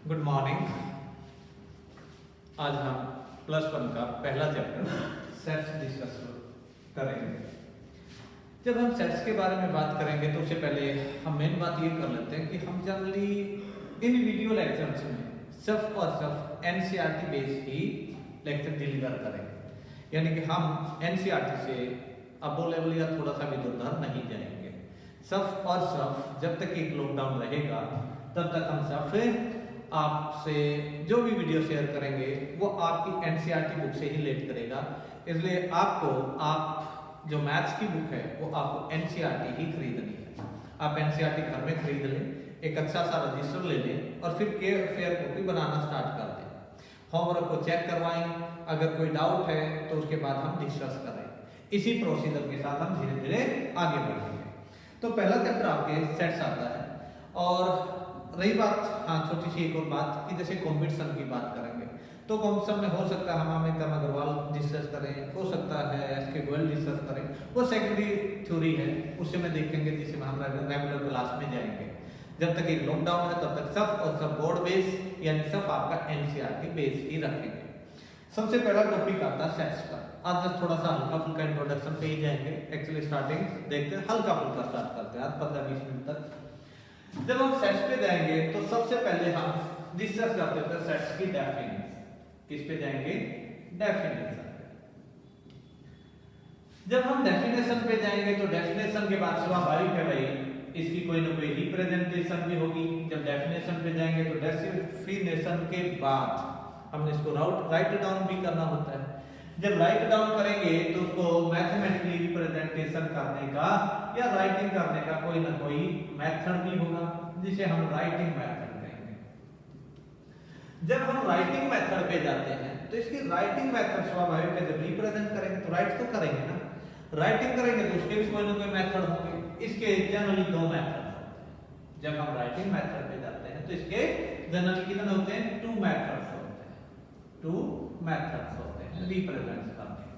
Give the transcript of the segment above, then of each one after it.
Good morning. आज हम +1 का पहला चैप्टर सेट्स डिस्कस करेंगे। जब हम सेट्स के बारे में बात करेंगे तो उससे पहले हम मेन बात ये कर लेते हैं कि हम जनरली इन वीडियो लेक्चर्स में सिर्फ और सिर्फ एनसीईआरटी बेस ही लेक्चर डिलीवर करेंगे, यानी कि हम एनसीईआरटी से अबो लेवल या थोड़ा सा भी उधर नहीं जाएंगे। सिर्फ और सिर्फ जब तक एक लॉकडाउन रहेगा तब तक हम सिर्फ आपसे जो भी वीडियो शेयर करेंगे वो आपकी एनसीईआरटी बुक से ही रिलेट करेगा। इसलिए आपको जो मैथ्स की बुक है वो आपको एनसीईआरटी ही खरीदनी है। आप एनसीईआरटी घर में खरीद लें, एक अच्छा सा रजिस्टर ले लें और फिर फेयर कॉपी बनाना स्टार्ट कर दें। होमवर्क को चेक करवाएं, अगर कोई डाउट है तो उसके बाद हम डिस्कस करें। इसी प्रोसीजर के साथ हम धीरे धीरे आगे बढ़ेंगे। तो पहला चैप्टर आपके सेट्स आता है। और रही बात छोटी सी एक और बात कि जैसे कंपटीशन की बात करेंगे तो कंपटीशन में हो सकता है हम अमित अग्रवाल डिस्कस करें, हो सकता है एसके गोयल डिस्कस करें, वो सेकेंडरी थ्योरी है, उससे में देखेंगे जिसमें हम रेगुलर क्लास में जाएंगे। जब तक एक लॉकडाउन है तब तक सब और सब बोर्ड बेस यानी सब आपका एनसीईआरटी बेस ही रखेंगे। सबसे पहला टॉपिक आता है सेट्स का। आज थोड़ा सा हल्का फुल्का इंट्रोडक्शन पे ही जाएंगे। एक्चुअली स्टार्टिंग देखते हैं, हल्का फुल्का स्टार्ट करते हैं आज 15-20 मिनट तक। जब हम सेट्स पे जाएंगे तो सबसे पहले हम डिस्कस करते हैं सेट्स की डेफिनेशन। किस पे जाएंगे? डेफिनेशन। जब हम डेफिनेशन पे जाएंगे तो डेफिनेशन के बाद स्वाभाविक है भाई इसकी कोई ना कोई रिप्रेजेंटेशन भी होगी। जब डेफिनेशन पे जाएंगे तो डेफिनेशन के बाद हमने इसको राइट डाउन भी करना होता है। जब राइट डाउन करेंगे तो उसको मैथमेटिकली रिप्रेजेंटेशन करने का या राइटिंग करने का कोई ना कोई मेथड भी होगा जिसे हम राइटिंग मेथड कहेंगे। जब हम राइटिंग मेथड पे जाते हैं तो इसकी राइटिंग मेथड स्वाभाविक है, जब रिप्रेजेंट करेंगे तो राइट तो करेंगे ना, राइटिंग करेंगे तो उसके भी कोई ना कोई मेथड होंगे। इसके जनरली 2 मेथड होते हैं। जब हम राइटिंग मेथड पे जाते हैं तो इसके जनरली कितने होते हैं? 2 मेथड्स होते हैं। 2 मेथड्स होते हैं रिप्रेजेंट करने के।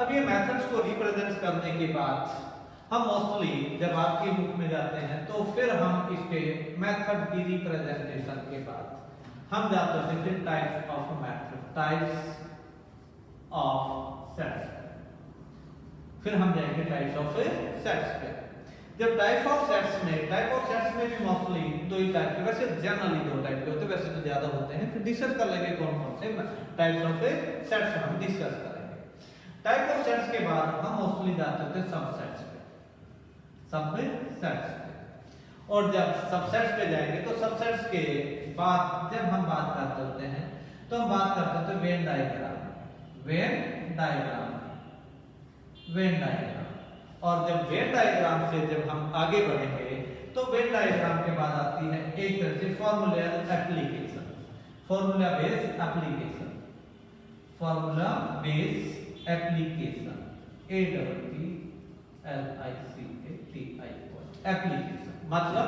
अब ये मेथड्स को रिप्रेजेंट करने के बाद हम मोस्टली जब आपकी बुक में जाते हैं तो फिर हम इसके मेथड की रिप्रेजेंटेशन के बाद हम जाते हैं फिर types of method, types of sets. फिर हम जाएंगे टाइप्स ऑफ सेट्स पे। जब टाइप ऑफ सेट्स में भी मोस्टली 2 ही टाइप के, वैसे जनरली 2 टाइप के होते हैं, वैसे तो ज्यादा होते हैं। फिर डिस्कस कर लेंगे कौन कौन से टाइप्स ऑफ सेट्स हम डिस्कस करेंगे। टाइप ऑफ सेट्स के बाद हम मोस्टली जाते हैं सबसेट्स पे, सबसेट्स पे। और जब सबसेट्स पे जाएंगे तो सबसेट्स के बाद जब हम बात करते हैं तो हम बात करते हैं वेन डायग्राम। और जब वेन डायग्राम से जब हम आगे बढ़ेंगे तो वेन डायग्राम के बाद आती है एक तरह से फॉर्मूला बेस्ड एप्लीकेशन। एप्लीकेशन मतलब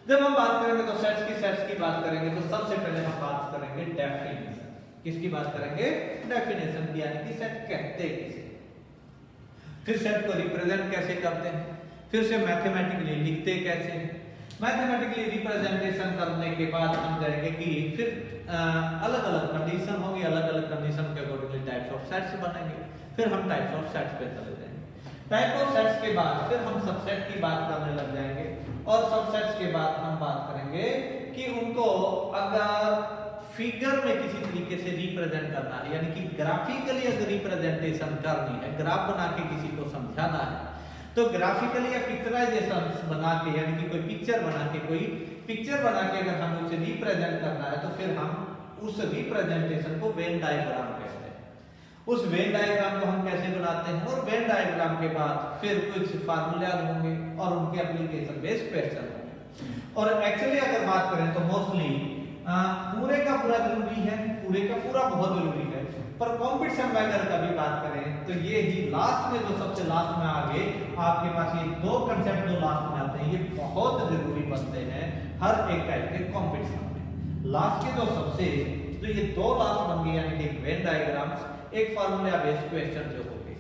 जब हम बात करेंगे तो सेट्स की बात करेंगे तो सबसे पहले हम बात करेंगे डेफिनेशन। किसकी बात करेंगे? डेफिनेशन की, यानी कि सेट कहते किसे। फिर सेट को रिप्रेजेंट कैसे करते हैं, फिर से मैथमेटिकली लिखते कैसे। मैथमेटिकली रिप्रेजेंटेशन करने के बाद हम जाएंगे कि फिर अलग अलग कंडीशन होगी, अलग अलग कंडीशन के अकॉर्डिंगली टाइप्स ऑफ सेट्स बनेंगे। फिर हम टाइप्स ऑफ सेट्स पे चले जाएंगे। टाइप ऑफ सेट्स के बाद फिर हम सबसेट की बात करने लग जाएंगे। और सबसेट्स के बाद हम बात करेंगे कि उनको अगर फिगर में किसी तरीके से रिप्रेजेंट करना है, यानी कि ग्राफिकली अगर रिप्रेजेंटेशन करनी है, ग्राफ बना के किसी को समझाना है तो ग्राफिकली या पिक्चराइजेशन बना के, यानी कि कोई पिक्चर बना के अगर हम उसे रिप्रेजेंट करना है तो फिर हम उस रिप्रेजेंटेशन को वेन डायग्राम कहते हैं। उस वेन डायग्राम को हम कैसे बनाते हैं, और वेन डायग्राम के बाद फिर कुछ फार्मूला होंगे और उनके एप्लीकेशन बेस्ड क्वेश्चन होंगे। और एक्चुअली अगर बात करें तो मोस्टली पूरे का पूरा जरूरी है, पूरे का पूरा बहुत जरूरी है, पर कंपटीशन वगैरह का भी बात करें तो ये ही लास्ट में जो सबसे लास्ट में आगे आपके पास ये 2 कंसेप्ट जो लास्ट में आते हैं ये बहुत जरूरी बनते हैं हर एक टाइप के कंपटीशन में। लास्ट के जो सबसे तो ये 2 लास्ट बन गए, यानी कि एक वेन डायग्राम, एक फार्मूला बेस्ड क्वेश्चन जो हो गए।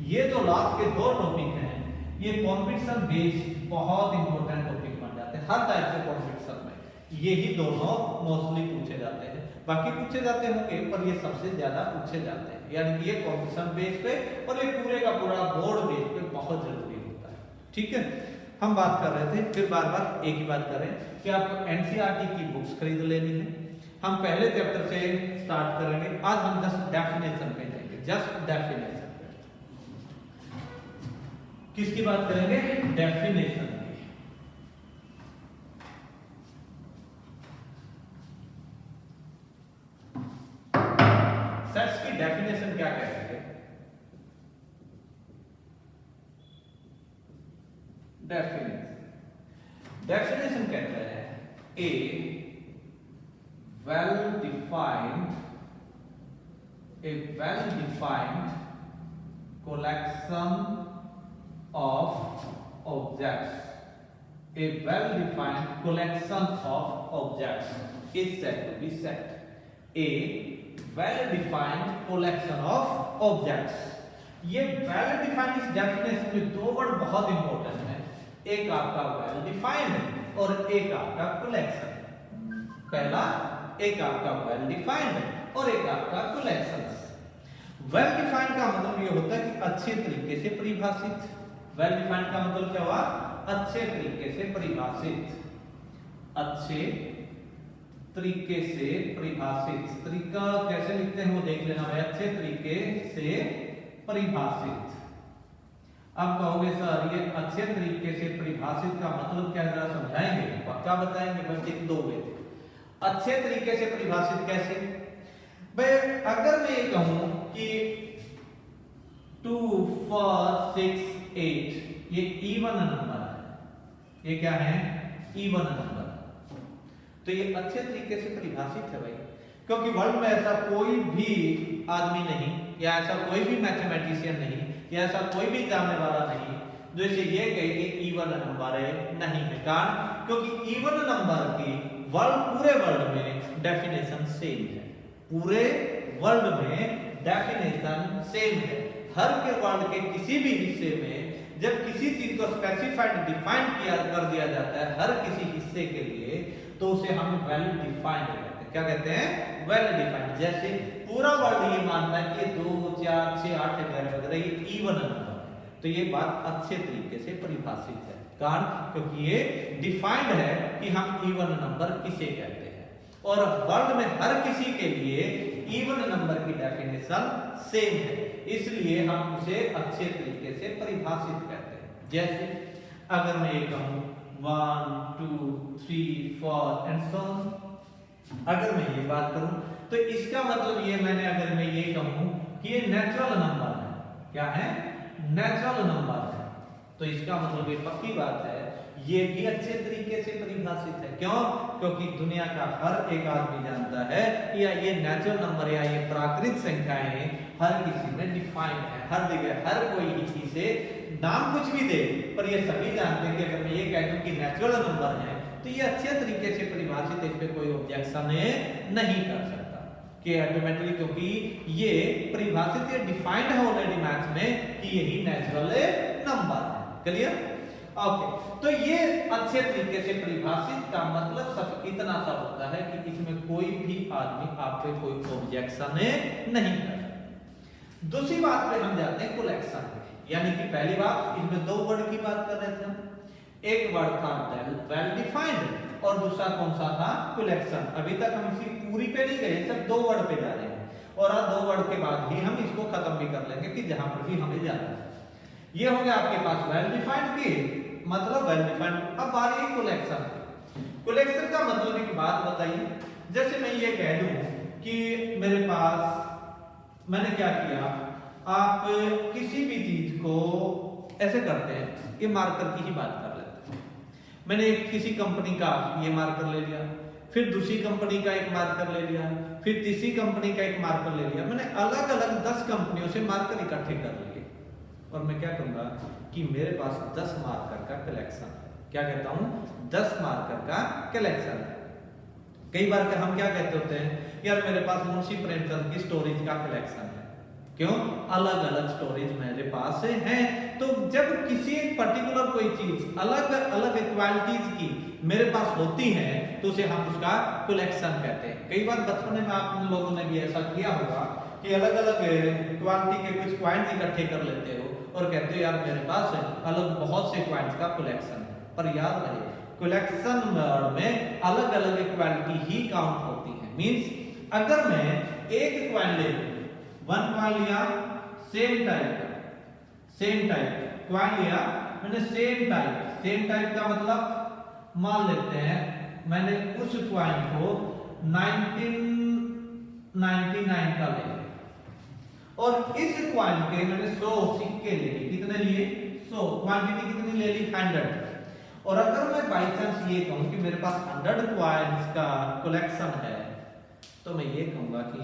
ये जो लास्ट के 2 टॉपिक हैं ये कंपटीशन बेस्ड बहुत इंपॉर्टेंट टॉपिक बन जाते हैं हर टाइप के कंपटीशन में। यही दोनों मोस्टली पूछे जाते हैं, बाकी पूछे जाते होंगे पर ये सबसे ज्यादा पूछे जाते हैं, यानी कि ये कॉम्पिटिशन बेस पे और ये पूरे का पूरा बोर्ड बेस पे बहुत जरूरी होता है। ठीक है, हम बात कर रहे थे, फिर बार बार एक ही बात कर रहे हैं कि आपको एनसीईआरटी की बुक्स खरीद लेनी है। हम पहले चैप्टर से स्टार्ट करेंगे। आज हम जस्ट डेफिनेशन पे जाएंगे, जस्ट डेफिनेशन। किसकी बात करेंगे? डेफिनेशन की। सेट्स की डेफिनेशन क्या कहते हैं? डेफिनेशन कहते हैं ए well defined collection of objects. A well defined collection of objects is said to be set. A well defined collection of objects. ये well defined इस डेफिनेशन में दो वर्ड बहुत इंपॉर्टेंट है, एक आपका well defined और एक आपका collection। पहला एक आपका वेल डिफाइंड और एक आपका कलेक्शंस। वेल डिफाइंड का मतलब ये होता है कि अच्छे तरीके से परिभाषित। वेल डिफाइंड का मतलब क्या हुआ? अच्छे तरीके से परिभाषित। अच्छे तरीके से परिभाषित। तरीका कैसे लिखते हैं वो देख लेना भाई। अच्छे तरीके से परिभाषित। अब कहोगे सर ये अच्छे तरीके से परिभाषित का मतलब क्या, जरा समझाएंगे? पक्का बताएंगे, बस एक दो वे। अच्छे तरीके से परिभाषित कैसे? भाई अगर मैं ये कहूं कि 2 4 6 8 ये इवन नंबर है, ये क्या है? Even number. तो ये अच्छे तरीके से परिभाषित है भाई, क्योंकि वर्ल्ड में ऐसा कोई भी आदमी नहीं, या ऐसा कोई भी मैथमेटिशियन नहीं, या ऐसा कोई भी जानने वाला नहीं जो इसे ये कहे कि इवन नंबर है। नहीं है, कारण क्योंकि इवन नंबर की पूरे वर्ल्ड में डेफिनेशन सेम है। पूरे वर्ल्ड में डेफिनेशन सेम है। हर के वर्ल्ड के किसी भी हिस्से में जब किसी चीज को स्पेसिफाइड डिफाइन कर दिया जाता है हर किसी हिस्से के लिए, तो उसे हम वेल डिफाइंड कहते हैं। क्या कहते हैं? Well defined. जैसे पूरा वर्ल्ड ये मानता है कि 2 4 6 8 11 वगैरह ये इवन नंबर है, तो ये बात अच्छे तरीके से परिभाषित है, कारण क्योंकि ये डिफाइंड है कि हम इवन नंबर किसे कहते हैं, और वर्ल्ड में हर किसी के लिए इवन नंबर की डेफिनेशन सेम है, इसलिए हम उसे अच्छे तरीके से परिभाषित कहते हैं। जैसे अगर मैं ये कहूं 1 2 3 4 एंड सो ऑन, अगर मैं ये बात करूं तो इसका मतलब ये, मैंने अगर मैं ये कहूं कि ये नेचुरल नंबर है, क्या है? नेचुरल नंबर है, तो इसका मतलब ये पक्की बात है ये भी अच्छे तरीके से परिभाषित है। क्यों? क्योंकि दुनिया का हर एक आदमी जानता है कि ये नेचुरल नंबर या ये प्राकृतिक संख्याएं हर किसी में डिफाइंड है, हर जगह हर कोई किसी से नाम कुछ भी दे, पर ये सभी जानते हैं कि अगर मैं ये कह दूं कि नेचुरल नंबर है तो ये अच्छे तरीके से परिभाषित, इस पे कोई ऑब्जेक्शन नहीं कर सकता कि ऑटोमेटिकली, क्योंकि ये परिभाषित, ये डिफाइंड है ऑलरेडी मैथ्स में कि यही नेचुरल नंबर है। क्लियर? ओके, तो ये अच्छे तरीके से परिभाषित का मतलब सिर्फ इतना सा होता है कि इसमें कोई भी आदमी आप पे कोई ऑब्जेक्शन नहीं कर। दूसरी बात पे हम जाते हैं कलेक्शन, यानी कि पहली बात इसमें दो वर्ड की बात कर रहे थे हम, एक वर्ड था वेल डिफाइंड और दूसरा कौन सा था? कलेक्शन। अभी तक हम इसी पूरी पे नहीं गए, सिर्फ दो वर्ड पे जा रहे हैं, और आज दो वर्ड के बाद ही हम इसको खत्म भी कर लेंगे कि जहां पर भी हमें जाना है। ये हो गया आपके पास वेल डिफाइंड की मतलब वेल डिफाइंड। अब बारी है कलेक्शन। कलेक्शन का मतलब एक बात बताइए, जैसे मैं ये कह दूं कि मेरे पास, मैंने क्या किया, आप किसी भी चीज को ऐसे करते हैं, ये मार्कर की ही बात कर लेते हैं। मैंने किसी कंपनी का ये मार्कर ले लिया, फिर दूसरी कंपनी का एक मार्कर ले लिया, फिर तीसरी कंपनी का एक मार्कर ले लिया। मैंने अलग अलग 10 कंपनियों से मार्कर इकट्ठे कर लिए, और मैं क्या करूंगा कि मेरे पास 10 मार्कर का कलेक्शन है। क्या कहता हूं? 10 मार्कर का कलेक्शन है। कई बार हम क्या कहते होते हैं, यार मेरे पास मुंशी प्रेमचंद की स्टोरीज का कलेक्शन है। क्यों? अलग अलग स्टोरेज मेरे पास हैं। तो जब किसी एक पर्टिकुलर कोई चीज अलग अलग क्वालिटीज की मेरे पास होती है तो उसे हम उसका कलेक्शन कहते हैं। कई बार बचपन में आप लोगों ने भी ऐसा किया होगा कि अलग अलग क्वालिटी के कुछ क्वाइंट्स इकट्ठे कर लेते हो और कहते हो यार मेरे पास अलग बहुत से क्वाइंट्स का कलेक्शन है। पर याद रहे कलेक्शन में अलग अलग क्वालिटी ही काउंट होती है। मींस अगर मैं एक क्वाइन ले लूं, वन क्वाइन लिया सेम टाइप क्वाइन लिया मैंने सेम टाइप का मतलब मान लेते हैं मैंने उस क्वाइन को 1999 का ले लिया और इस क्वाइन के मैंने 100 सिक्के ले लिए। कितने लिए? 100। क्वांटिटी कितनी ले ली? 100। और अगर मैं बाई चांस ये कहूं कि मेरे पास 100 क्वाइंस का कलेक्शन है तो मैं ये कहूंगा कि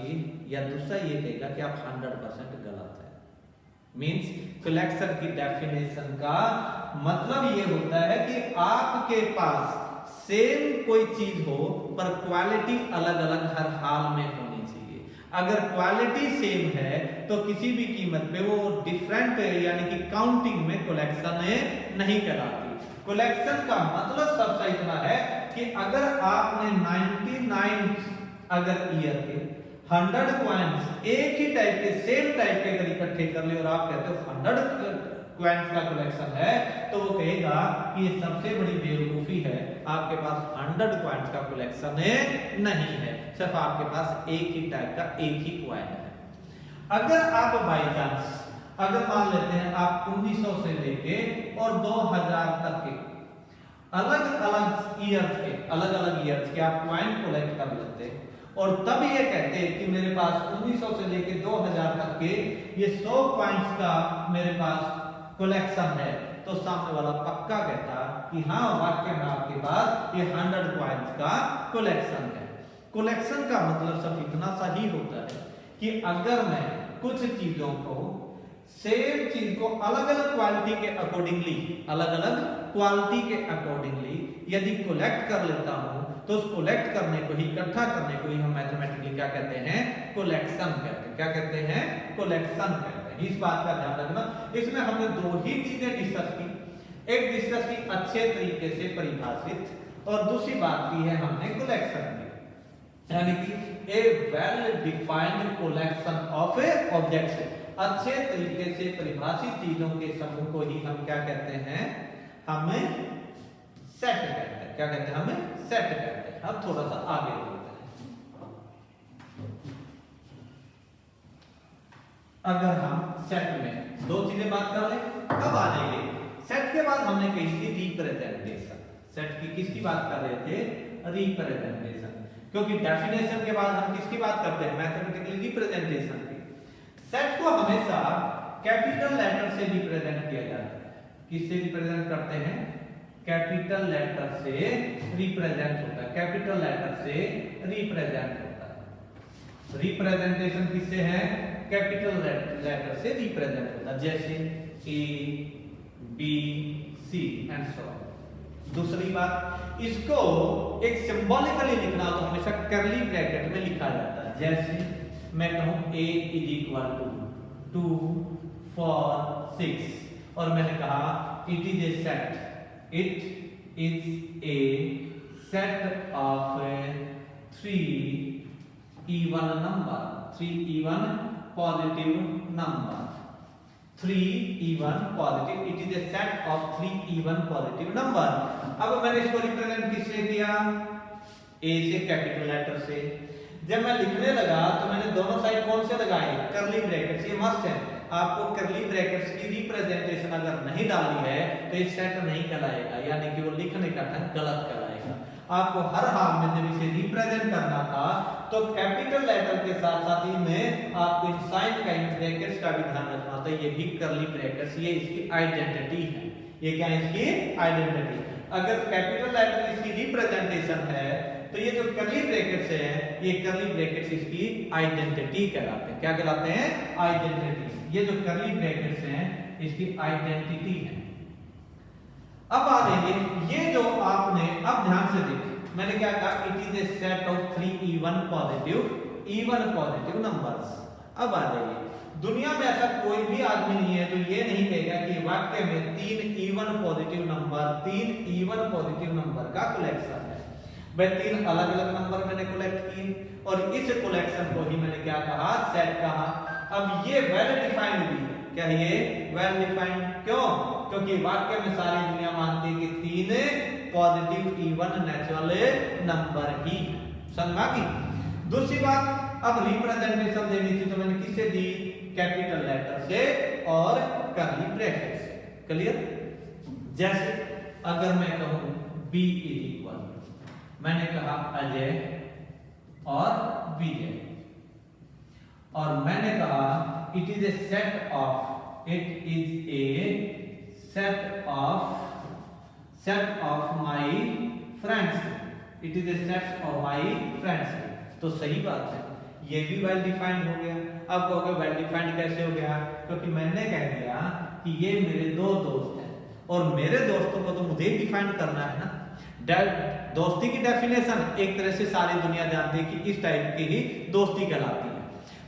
या दूसरा ये कहेगा कि आप 100% गलत है। मींस कलेक्शन की डेफिनेशन का मतलब ये होता है कि आपके पास सेम कोई चीज हो पर क्वालिटी अलग अलग हर हाल में होनी चाहिए। अगर क्वालिटी सेम है तो किसी भी कीमत पे वो डिफरेंट यानी कि काउंटिंग में कलेक्शन नहीं कहलाती। कलेक्शन का मतलब सबसे इतना है कि अगर आपने 99 अगर ईयर के 100 क्वाइंस एक ही टाइप के सेम टाइप के अगर इकट्ठे कर लिए और आप कहते हो 100 क्वाइंस का कलेक्शन है तो वो कहेगा कि ये सबसे बड़ी बेवकूफी है। आपके पास 100 क्वाइंस का कलेक्शन नहीं है, सिर्फ आपके पास एक ही टाइप का एक ही क्वाइन है। अगर आप बाई चांस अगर मान लेते हैं आप 1900 से लेके और 2000 तक के अलग अलग ईयर्स के आप क्वाइन कलेक्ट कर लेते और तब ये कहते हैं कि मेरे पास 1900 से लेके 2000 तक के ये 100 क्वाइंस का मेरे पास कलेक्शन है तो सामने वाला पक्का कहता कि हाँ वाकई में आपके पास ये 100 क्वाइंस का कलेक्शन है। कलेक्शन का मतलब सिर्फ इतना सा ही होता है कि अगर मैं कुछ चीजों को सेम चीज को अलग अलग क्वालिटी के अकॉर्डिंगली यदि कलेक्ट कर लेता हूं तो उस कलेक्ट करने को ही इकट्ठा करने को ही हम मैथमेटिकली क्या कहते हैं? कलेक्शन कहते हैं। क्या कहते हैं? कलेक्शन कहते हैं। इस बात का ध्यान रखना। इसमें हमने दो ही चीजें डिस्कस की, एक डिस्कस की अच्छे तरीके से परिभाषित और दूसरी बात की है हमने कलेक्शन की, यानी कि a well defined collection of a objects. अच्छे तरीके से परिभाषित चीजों के समूह को ही हम क्या कहते हैं? हमें सेट कहते हैं। क्या कहते हैं? हमें सेट कहते हैं। अब थोड़ा सा आगे बढ़ते हैं। अगर हम सेट में दो चीजें बात कर लें, अब आ जाइए सेट के बाद हमने कही थी रिप्रेजेंटेशन। सेट की किसकी बात कर रहे थे? रिप्रेजेंटेशन। क्योंकि डेफिनेशन के बाद हम किसकी बात करते हैं? मैथमेटिकली रिप्रेजेंटेशन की। सेट को हमेशा कैपिटल लेटर से रिप्रेजेंट किया जाता है। किससे रिप्रेजेंट करते हैं? कैपिटल लेटर से रिप्रेजेंट होता है। कैपिटल लेटर से रिप्रेजेंट होता है। रिप्रेजेंटेशन किससे है? कैपिटल लेटर से रिप्रेजेंट होता है, जैसे A B C and so on. दूसरी बात, इसको एक सिंबॉलिकली लिखना हो तो हमेशा कर्ली ब्रैकेट में लिखा जाता है। जैसे मैं कहूं a इज इक्वल टू 2 4 6 और मैंने कहा it is a set, it is a set of 3 even number, 3 even positive number, 3 even positive, it is a set of 3 even positive number। अब मैंने इसको रिप्रेजेंट किससे किया? a से, कैपिटल लेटर से। जब मैं लिखने लगा तो मैंने दोनों साइड कौन से लगाए? Curly brackets. ये मस्ट है, आपको कर्ली ब्रैकेट्स की रिप्रेजेंटेशन अगर नहीं डालनी है तो ये सेट नहीं कहलाएगा, यानी कि वो लिखने का ढंग गलत कहलाएगा। आपको हर हाल में जब इसे रिप्रेजेंट करना था तो कैपिटल लेटर के साथ साथ ही में आपको इन साइन का, इन ब्रैकेट्स का भी ध्यान रखना था। ये भी कर्ली ब्रैकेट्स, ये इसकी आइडेंटिटी है। ये क्या है? इसकी आइडेंटिटी। अगर कैपिटल लेटर इसकी रिप्रेजेंटेशन है तो ये जो कर्ली ब्रैकेट्स है, ये कर्ली ब्रैकेट्स इसकी आइडेंटिटी कहलाते हैं। क्या कहलाते हैं? आइडेंटिटी। ये जो कर्ली ब्रैकेट्स हैं इसकी आइडेंटिटी है। अब आ जाइए, ये जो आपने अब ध्यान से देखिए, मैंने क्या कहा? It is a set of 3 even positive numbers. अब आ जाइए, दुनिया में ऐसा कोई भी आदमी नहीं है जो ये नहीं कहेगा कि वाक्य में 3 इवन पॉजिटिव नंबर का कलेक्शन है। भाई 3 अलग अलग नंबर मैंने कलेक्ट किए और इस कलेक्शन को ही मैंने क्या कहा, सेट कहा। अब ये वेल डिफाइंड भी है। क्या ये वेल डिफाइंड? क्यों? क्योंकि वाक्य में सारी दुनिया मानती है कि 3 पॉजिटिव इवन नेचुरल नंबर ही है। समझ में आ गई? दूसरी बात, अब रिप्रेजेंटेशन देनी थी तो मैंने किससे दी? कैपिटल लेटर से और कर्ली ब्रैकेट से। क्लियर? जैसे अगर मैं कहूं B इज इक्वल, मैंने कहा अजय और विजय, और मैंने कहा it is a set of my friends, it is a set of my friends. तो सही बात है, ये भी वेल डिफाइंड हो गया। अब कहोगे वेल डिफाइंड कैसे हो गया? क्योंकि मैंने कह दिया कि ये मेरे 2 दोस्त हैं और मेरे दोस्तों को तो मुझे ही डिफाइन करना है ना। दोस्ती की डेफिनेशन एक तरह से सारी दुनिया जानती है कि इस टाइप की ही दोस्ती कहलाती है,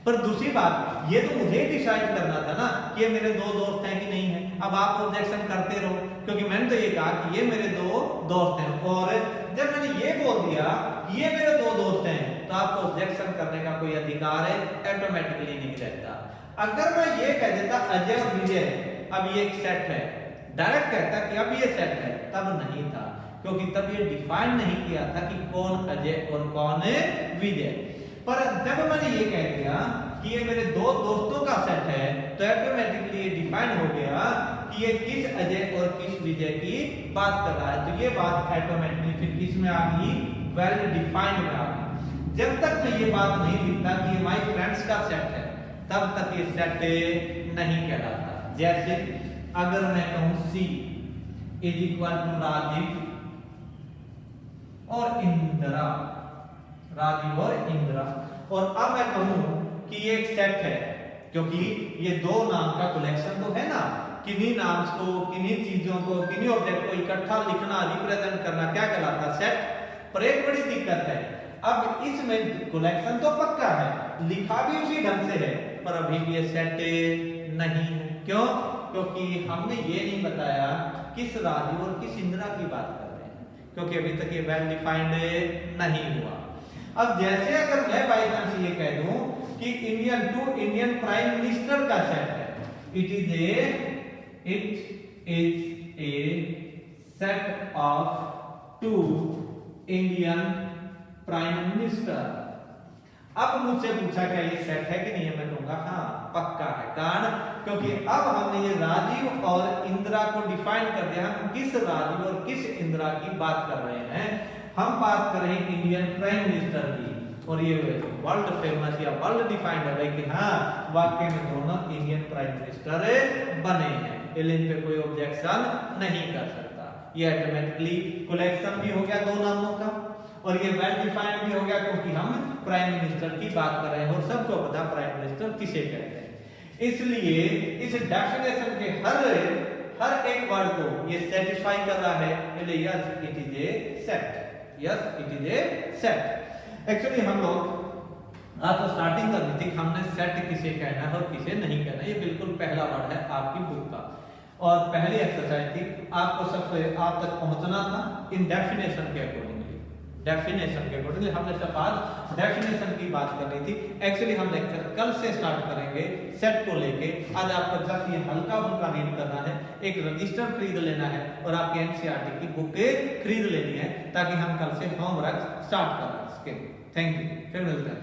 पर दूसरी बात ये तो मुझे डिसाइड करना था ना कि ये मेरे 2 दोस्त हैं कि नहीं है। अब आप ऑब्जेक्शन करते रहो, क्योंकि मैंने तो ये कहा कि ये मेरे 2 दोस्त हैं, और जब मैंने ये बोल दिया कि ये मेरे 2 दोस्त हैं तो आपको ऑब्जेक्शन करने का कोई अधिकार है ऑटोमेटिकली नहीं रहता। अगर मैं ये कह देता अजय और विजय अब ये एक सेट है, डायरेक्ट कहता कि अब ये सेट है, तब नहीं था, क्योंकि तब ये डिफाइन नहीं किया था कि कौन अजय और कौन विजय। पर जब मैंने ये कह दिया कि ये मेरे 2 दोस्तों का सेट है तो ऑटोमेटिकली ये डिफाइन हो गया कि ये किस अजय और किस विजय की बात कर रहा है। तो ये बात ऑटोमेटिकली फिर किस में आ गई? वेल डिफाइंड में आ गई। जब तक मैं ये बात नहीं लिखता कि ये माय फ्रेंड्स का सेट है, तब तक ये सेट नहीं कहलाता। जैसे अगर मैं कहूं C is equal to Rajiv और इंदिरा, राजीव और इंदिरा, और अब मैं कहूं कि ये एक सेट है, क्योंकि ये 2 नाम का कलेक्शन तो है ना। किन्हीं नाम को, किन्हीं चीजों को, किन्हीं ऑब्जेक्ट को इकट्ठा लिखना, रिप्रेजेंट करना क्या कहलाता? सेट। पर एक बड़ी दिक्कत है, अब इसमें कलेक्शन तो पक्का है, लिखा भी उसी ढंग से है, पर अभी भी ये सेट नहीं है। क्यों? क्योंकि हमने ये नहीं बताया किस राजीव और किस इंदिरा की बात कर रहे हैं, क्योंकि अभी तक ये वेल डिफाइंड नहीं हुआ। अब जैसे अगर मैं बाई चांस ये कह दूं कि इंडियन प्राइम मिनिस्टर का सेट है, it is a set of 2 Indian prime minister. अब मुझसे पूछा क्या ये सेट है कि नहीं है? मैं कहूंगा हाँ पक्का है। कारण क्योंकि अब हमने ये राजीव और इंदिरा को डिफाइन कर दिया। हम किस राजीव और किस इंदिरा की बात कर रहे हैं? हम बात कर रहे हैं इंडियन प्राइम मिनिस्टर की, और ये वर्ल्ड फेमस या वर्ल्ड डिफाइंड है भाई कि हाँ वाकई में दोनों इंडियन प्राइम मिनिस्टर बने हैं। इन पे कोई ऑब्जेक्शन नहीं कर सकता। ये ऑटोमेटिकली कलेक्शन भी हो गया 2 नामों का, और ये वेल डिफाइंड भी हो गया, क्योंकि हम प्राइम मिनिस्टर की बात कर रहे हैं और सबको पता प्राइम मिनिस्टर किसे कहते हैं। इसलिए इस डेफिनेशन के हर एक वर्ड को ये सेटिस्फाई कर रहा है। Yes it is a set, yes it is a set. Actually हम लोग आपको स्टार्टिंग करनी थी, हमने सेट किसे कहना है और किसे नहीं कहना। ये बिल्कुल पहला वर्ड है आपकी बुक का, और पहली एक्सरसाइज थी आपको सबसे आप तक पहुंचना था इन डेफिनेशन के अकॉर्डिंगली। हमने सिर्फ आज डेफिनेशन की बात करनी थी। एक्चुअली हम लेक्चर कल से स्टार्ट करेंगे सेट को लेके। आज आपको जस्ट ये हल्का फुल्का रीड करना है, एक रजिस्टर खरीद लेना है और आपके एनसीईआरटी की बुक खरीद लेनी है, ताकि हम कल से होमवर्क स्टार्ट कर सकें। थैंक यू, फिर मिलते हैं।